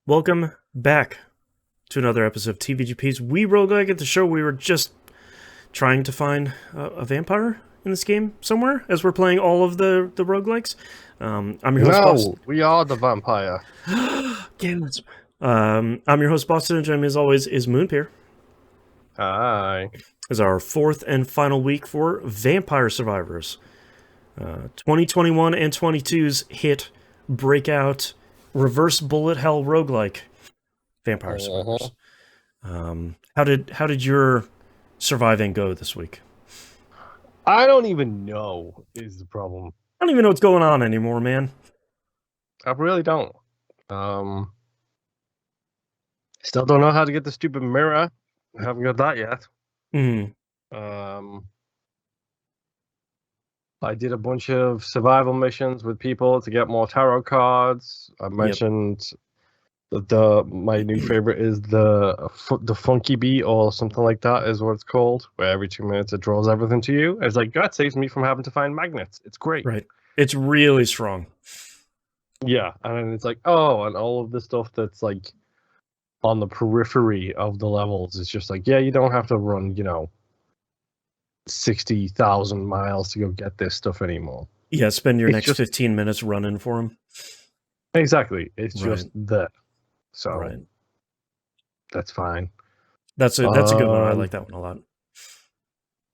Welcome back to another episode of TVGP's We Roguelike. At the show, we were just trying to find a vampire in this game somewhere as we're playing all of the roguelikes. I'm your host, Boss. No, we are the vampire. I'm your host, Boston, and joining me as always is Moonpeer. Hi. Is our fourth and final week for Vampire Survivors. 2021 and 22's hit breakout reverse bullet hell roguelike Vampire Survivors. How did your surviving go this week? I don't even know is the problem. I don't even know what's going on anymore, man. I really don't. Still don't know how to get the stupid mirror. I haven't got that yet. I did a bunch of survival missions with people to get more tarot cards. I mentioned that my new favorite is the funky beat or something like that is what it's called, where every 2 minutes it draws everything to you. It's like that saves me from having to find magnets. It's great. Right. It's really strong. Yeah, and then it's like, oh, and all of the stuff that's like on the periphery of the levels is just like, yeah, you don't have to run, 60,000 miles to go get this stuff anymore. Yeah, spend your next 15 minutes running for them. Exactly. It's just that. So that's fine. That's a good one. I like that one a lot.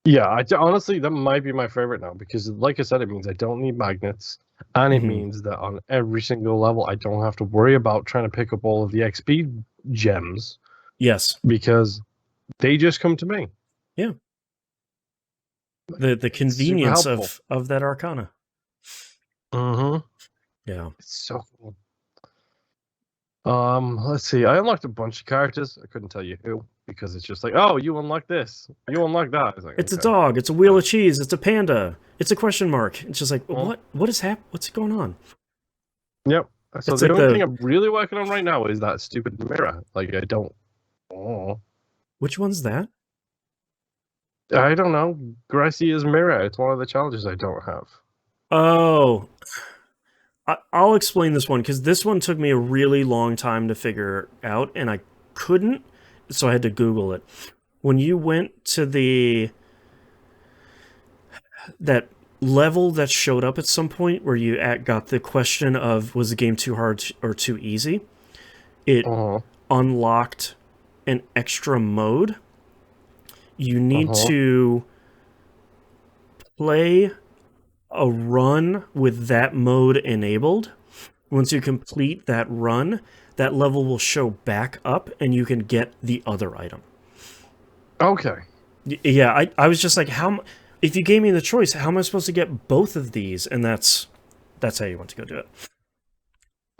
Yeah, honestly, that might be my favorite now because, like I said, it means I don't need magnets, and it means that on every single level, I don't have to worry about trying to pick up all of the XP gems. Yes, because they just come to me. Yeah. The convenience of that arcana. Yeah. It's so cool. Let's see. I unlocked a bunch of characters. I couldn't tell you who because it's just like, oh, you unlock this, you unlock that. It's a dog. It's a wheel of cheese. It's a panda. It's a question mark. It's just like, what is happening? What's going on? Yep. So the only thing I'm really working on right now is that stupid mirror. Like, I don't. Oh. Which one's that? I don't know. Gracia's mirror. It's one of the challenges I don't have. Oh. I'll explain this one because this one took me a really long time to figure out, and I couldn't, so I had to Google it. When you went to that level that showed up at some point where you got the question of was the game too hard or too easy, it unlocked an extra mode. You need to play a run with that mode enabled. Once you complete that run, that level will show back up and you can get the other item. Okay. Yeah, I was just like, if you gave me the choice, how am I supposed to get both of these? And that's how you want to go do it.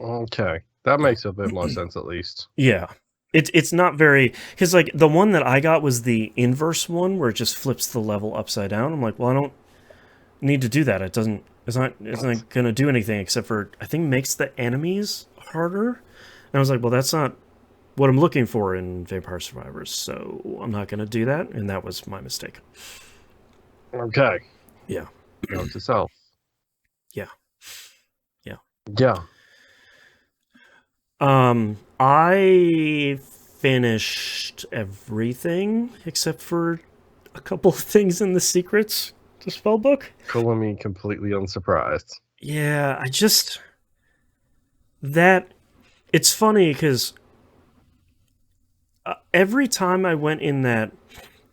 Okay. That makes a bit more sense at least. Yeah. It's not very, because like the one that I got was the inverse one where it just flips the level upside down. I'm like, well, I don't need to do that. It's not going to do anything except for, I think, makes the enemies harder. And I was like, well, that's not what I'm looking for in Vampire Survivors, so I'm not going to do that, and that was my mistake. Okay. Yeah. Note to self. Yeah. I finished everything except for a couple of things in the secrets to spellbook. Calling me completely unsurprised. Yeah, it's funny because every time I went in that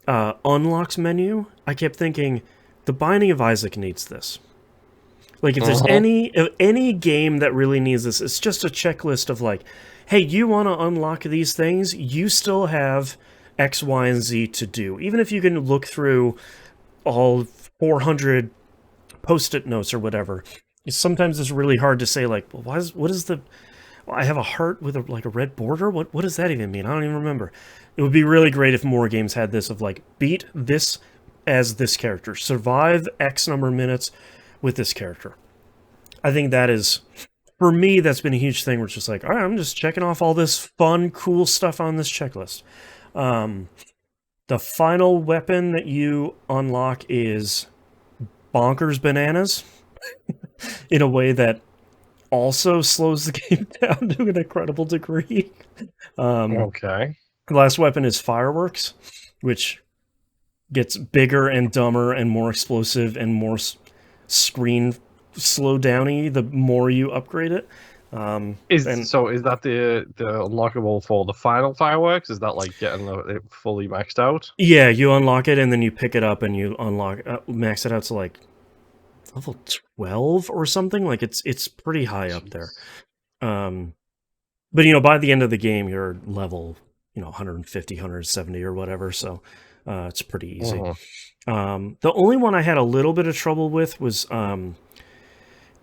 unlocks menu, I kept thinking the Binding of Isaac needs this. Like if there's any game that really needs this, it's just a checklist of like, hey, you want to unlock these things, you still have X, Y, and Z to do. Even if you can look through all 400 post-it notes or whatever, sometimes it's really hard to say like, well, I have a heart with a red border? What does that even mean? I don't even remember. It would be really great if more games had this of like, beat this as this character, survive X number of minutes with this character. I think that is, for me, that's been a huge thing where it's just like, all right, I'm just checking off all this fun, cool stuff on this checklist. The final weapon that you unlock is bonkers bananas in a way that also slows the game down to an incredible degree. Okay. The last weapon is fireworks, which gets bigger and dumber and more explosive and more screen slow downy the more you upgrade it. And Is that the unlockable for the final fireworks? Is that like getting it fully maxed out? yeah, you unlock it and then you pick it up and you unlock max it out to like level 12 or something. Like it's pretty high up there. But by the end of the game you're level 150, 170 or whatever, so it's pretty easy. The only one I had a little bit of trouble with was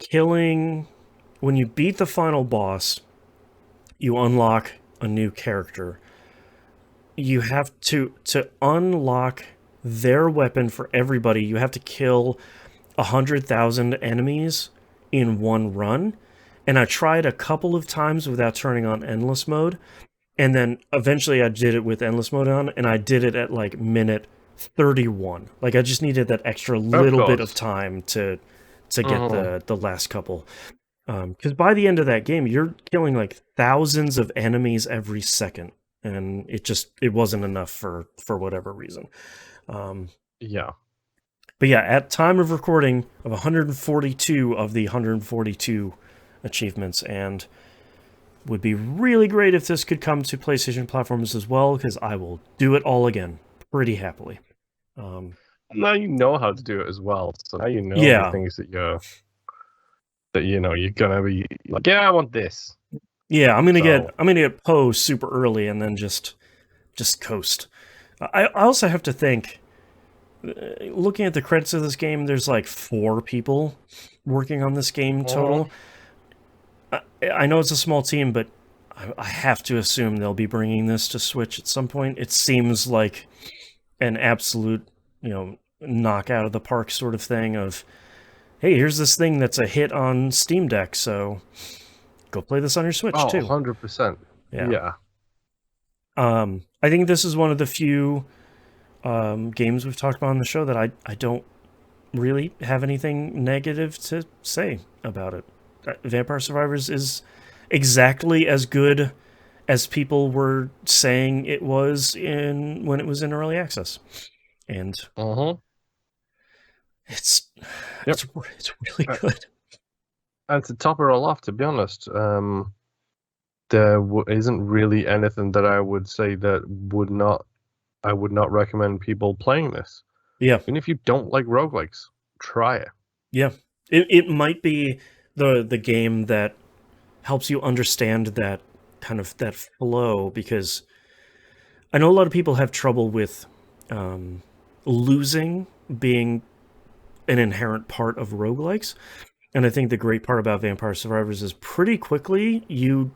killing. When you beat the final boss, you unlock a new character. You have to unlock their weapon for everybody. You have to kill 100,000 enemies in one run. And I tried a couple of times without turning on endless mode. And then eventually I did it with endless mode on, and I did it at like minute 31. Like I just needed that extra little bit of time to get the last couple. Because by the end of that game, you're killing like thousands of enemies every second, and it wasn't enough for whatever reason. Yeah. But yeah, at time of recording, of 142 of the 142 achievements, and would be really great if this could come to PlayStation platforms as well, because I will do it all again pretty happily. Now you know how to do it as well, so now you know the things that you're gonna be like, yeah, I want this. Yeah, I'm gonna get Poe super early and then just coast. I also have to think, looking at the credits of this game, there's like 4 people working on this game total. I know it's a small team, but I have to assume they'll be bringing this to Switch at some point. It seems like an absolute, knock out of the park sort of thing of, hey, here's this thing that's a hit on Steam Deck, so go play this on your Switch too. 100%. Yeah. I think this is one of the few games we've talked about on the show that I don't really have anything negative to say about it. Vampire Survivors is exactly as good as people were saying it was when it was in early access, and it's really good. And to top it all off, to be honest, there isn't really anything that I would say that I would not recommend people playing this. Yeah, and if you don't like roguelikes, try it. Yeah, it might be the game that helps you understand that kind of that flow, because I know a lot of people have trouble with losing being an inherent part of roguelikes, and I think the great part about Vampire Survivors is pretty quickly you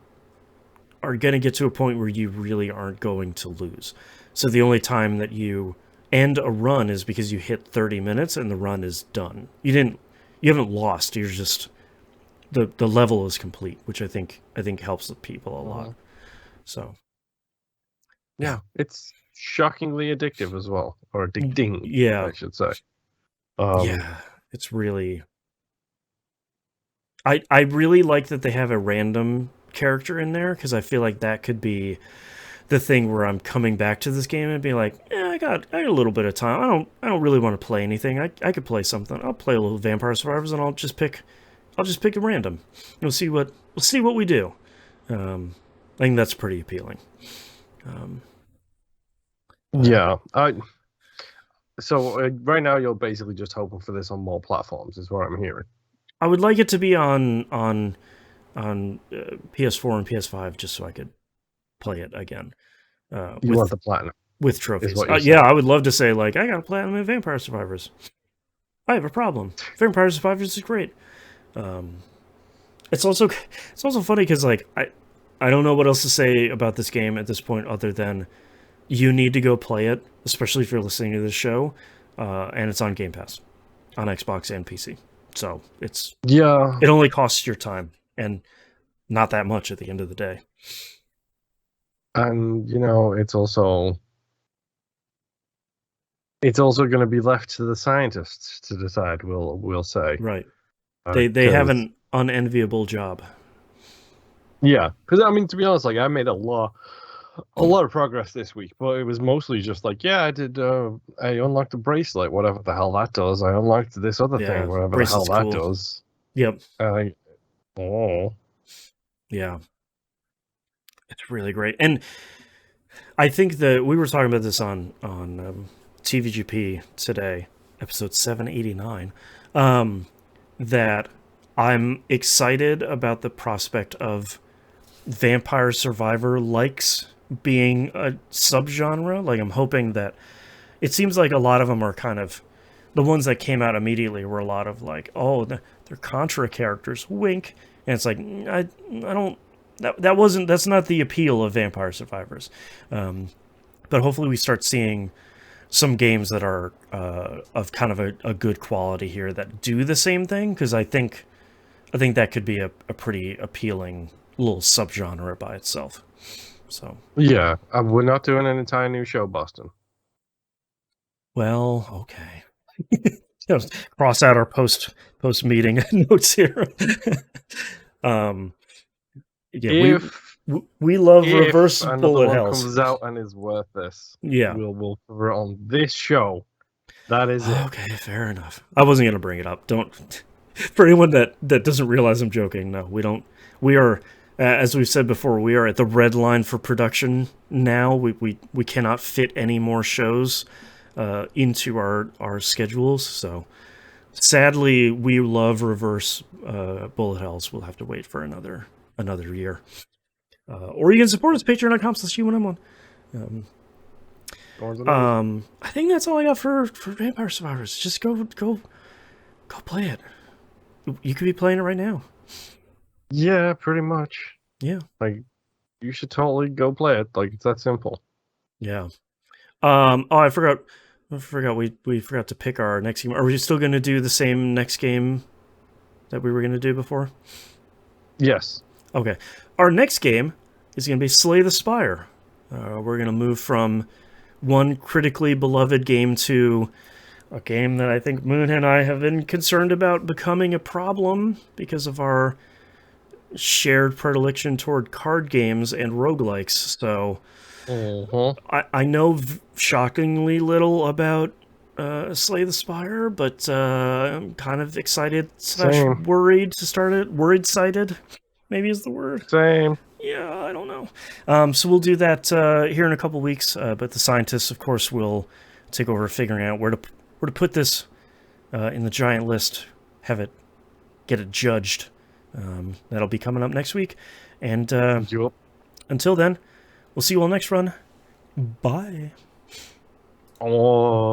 are going to get to a point where you really aren't going to lose. So the only time that you end a run is because you hit 30 minutes and the run is done. You haven't lost, you're just the level is complete, which I think helps the people a lot. So yeah, it's shockingly addictive as well, or addicting. Yeah, I should say. Yeah, it's really. I really like that they have a random character in there, because I feel like that could be the thing where I'm coming back to this game and be like, I got a little bit of time. I don't really want to play anything. I could play something. I'll play a little Vampire Survivors, and I'll just pick a random. We'll see what we do. I think that's pretty appealing. Yeah. So right now you're basically just hoping for this on more platforms, is what I'm hearing. I would like it to be on PS4 and PS5, just so I could play it again. You want the platinum with trophies? Yeah, I would love to say like, I got a platinum in Vampire Survivors. I have a problem. Vampire Survivors is great. It's also funny because like I don't know what else to say about this game at this point other than you need to go play it, especially if you're listening to this show, and it's on Game Pass on Xbox and PC. So it only costs your time, and not that much at the end of the day. And it's also going to be left to the scientists to decide. We'll say, right. They have an unenviable job. Yeah, because I mean, to be honest, like I made a lot of progress this week, but it was mostly just like, yeah, I did. I unlocked a bracelet, whatever the hell that does. I unlocked this other thing, Yeah, whatever the hell bracelet's that cool. does. Yep. I oh Yeah. It's really great. And I think that we were talking about this on TVGP today, episode 789, that I'm excited about the prospect of Vampire Survivor likes being a subgenre. Like, I'm hoping that it seems like a lot of them are kind of the ones that came out immediately were a lot of like, oh, they're Contra characters, wink. And it's like, I don't, that's not the appeal of Vampire Survivors. But hopefully we start seeing some games that are of kind of a good quality here that do the same thing, because I think that could be a pretty appealing little subgenre by itself. So yeah, we're not doing an entire new show, Boston. well, okay. Just cross out our post meeting notes here. Yeah, we love reverse another bullet one hells. comes out and is worth this, Yeah, we'll cover it on this show. That is it. Okay, fair enough. I wasn't gonna bring it up. Don't. For anyone that doesn't realize I'm joking, no, we don't. We are, as we've said before, we are at the red line for production now. We cannot fit any more shows into our schedules. So sadly, we love reverse bullet hells. We'll have to wait for another year. Or you can support us patreon.com/UNM1. I think that's all I got for Vampire Survivors. Just go play it. You could be playing it right now. Yeah, pretty much. Yeah. Like, you should totally go play it. Like, it's that simple. Yeah. Oh, I forgot. We forgot to pick our next game. Are we still going to do the same next game that we were going to do before? Yes. Okay. Our next game is going to be Slay the Spire. We're going to move from one critically beloved game to a game that I think Moon and I have been concerned about becoming a problem because of our shared predilection toward card games and roguelikes. So I know shockingly little about Slay the Spire, but I'm kind of excited / worried to start it. Worried-sighted, maybe is the word. Same. Yeah, I don't know. So we'll do that here in a couple weeks. But the scientists, of course, will take over figuring out where to put this in the giant list. Get it judged. That'll be coming up next week. And until then, we'll see you all next run. Bye. Oh.